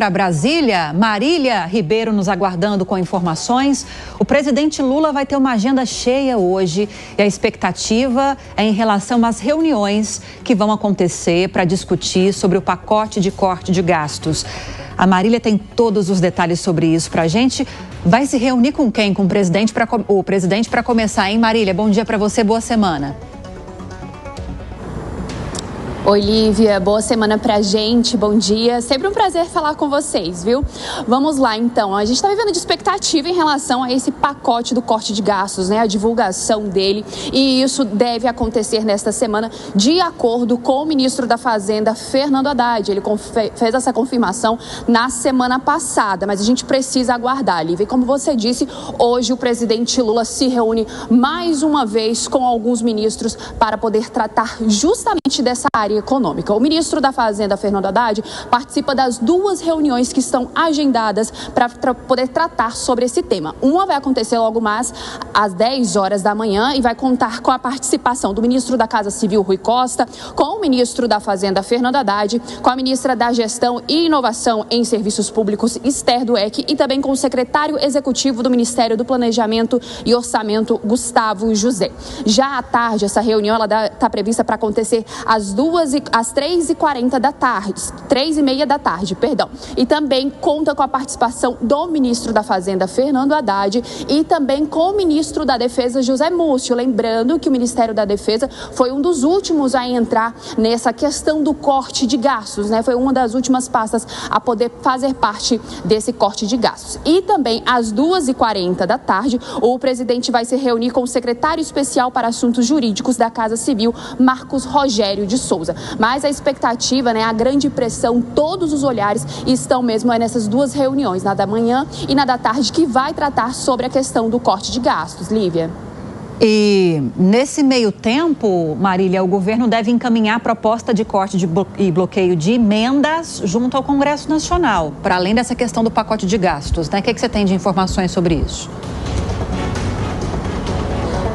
para Brasília. Marília Ribeiro nos aguardando com informações. O presidente Lula vai ter uma agenda cheia hoje e a expectativa é em relação às reuniões que vão acontecer para discutir sobre o pacote de corte de gastos. A Marília tem todos os detalhes sobre isso para a gente. Vai se reunir com quem? Com o presidente para começar, hein, Marília? Bom dia para você, boa semana. Oi, Lívia, boa semana pra gente, bom dia. Sempre um prazer falar com vocês, viu? Vamos lá, então. A gente está vivendo de expectativa em relação a esse pacote do corte de gastos, né? A divulgação dele. E isso deve acontecer nesta semana, de acordo com o ministro da Fazenda, Fernando Haddad. Ele fez essa confirmação na semana passada, mas a gente precisa aguardar, Lívia. E como você disse, hoje o presidente Lula se reúne mais uma vez com alguns ministros para poder tratar justamente dessa área econômica. O ministro da Fazenda, Fernando Haddad, participa das duas reuniões que estão agendadas para poder tratar sobre esse tema. Uma vai acontecer logo mais às 10 horas da manhã e vai contar com a participação do ministro da Casa Civil, Rui Costa, com o ministro da Fazenda, Fernando Haddad, com a ministra da Gestão e Inovação em Serviços Públicos, Esther Dweck, e também com o secretário executivo do Ministério do Planejamento e Orçamento, Gustavo José. Já à tarde, essa reunião está prevista para acontecer às 3h40 da tarde, 3h30 da tarde, perdão. E também conta com a participação do ministro da Fazenda, Fernando Haddad, e também com o ministro da Defesa, José Múcio. Lembrando que o Ministério da Defesa foi um dos últimos a entrar nessa questão do corte de gastos, né? Foi uma das últimas pastas a poder fazer parte desse corte de gastos. E também às 2h40 da tarde, o presidente vai se reunir com o secretário especial para assuntos jurídicos da Casa Civil, Marcos Rogério de Souza. Mas a expectativa, né, a grande pressão, todos os olhares estão mesmo nessas duas reuniões, na da manhã e na da tarde, que vai tratar sobre a questão do corte de gastos. Lívia. E nesse meio tempo, Marília, o governo deve encaminhar a proposta de corte e bloqueio de emendas junto ao Congresso Nacional, para além dessa questão do pacote de gastos, né? O que você tem de informações sobre isso?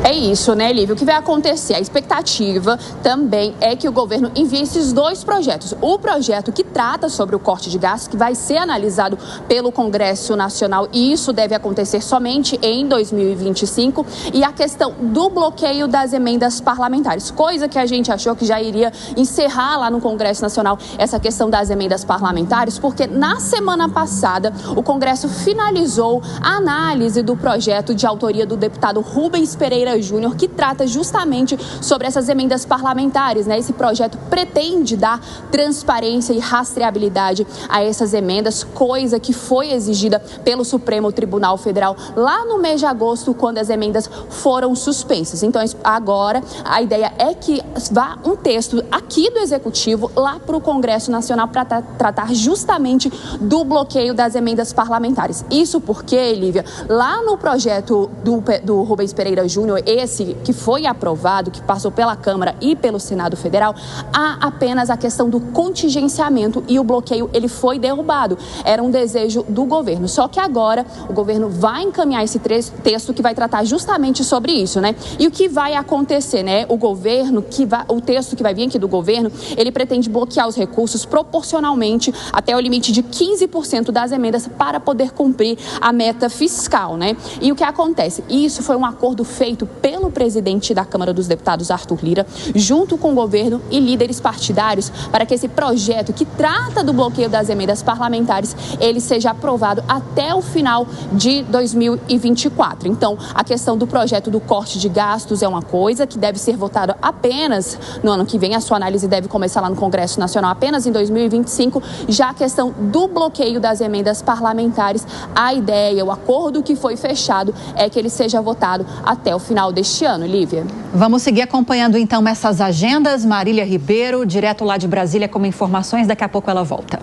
É isso, né, Lívia? O que vai acontecer? A expectativa também é que o governo envie esses dois projetos. O projeto que trata sobre o corte de gastos, que vai ser analisado pelo Congresso Nacional, e isso deve acontecer somente em 2025, e a questão do bloqueio das emendas parlamentares, coisa que a gente achou que já iria encerrar lá no Congresso Nacional, essa questão das emendas parlamentares, porque na semana passada o Congresso finalizou a análise do projeto de autoria do deputado Rubens Pereira Júnior, que trata justamente sobre essas emendas parlamentares, né? Esse projeto pretende dar transparência e rastreabilidade a essas emendas, coisa que foi exigida pelo Supremo Tribunal Federal lá no mês de agosto, quando as emendas foram suspensas. Então, agora, a ideia é que vá um texto aqui do Executivo lá para o Congresso Nacional para tratar justamente do bloqueio das emendas parlamentares. Isso porque, Lívia, lá no projeto do Rubens Pereira Júnior, esse que foi aprovado, que passou pela Câmara e pelo Senado Federal, há apenas a questão do contingenciamento, e o bloqueio ele foi derrubado. Era um desejo do governo. Só que agora o governo vai encaminhar esse texto que vai tratar justamente sobre isso, né? E o que vai acontecer, né? O texto que vai vir aqui do governo, ele pretende bloquear os recursos proporcionalmente até o limite de 15% das emendas para poder cumprir a meta fiscal, né? E o que acontece? Isso foi um acordo feito pelo presidente da Câmara dos Deputados, Arthur Lira, junto com o governo e líderes partidários, para que esse projeto que trata do bloqueio das emendas parlamentares, ele seja aprovado até o final de 2024. Então, a questão do projeto do corte de gastos é uma coisa que deve ser votada apenas no ano que vem. A sua análise deve começar lá no Congresso Nacional apenas em 2025. Já a questão do bloqueio das emendas parlamentares, a ideia, o acordo que foi fechado é que ele seja votado até o final deste ano, Lívia. Vamos seguir acompanhando então essas agendas. Marília Ribeiro, direto lá de Brasília, com informações. Daqui a pouco ela volta.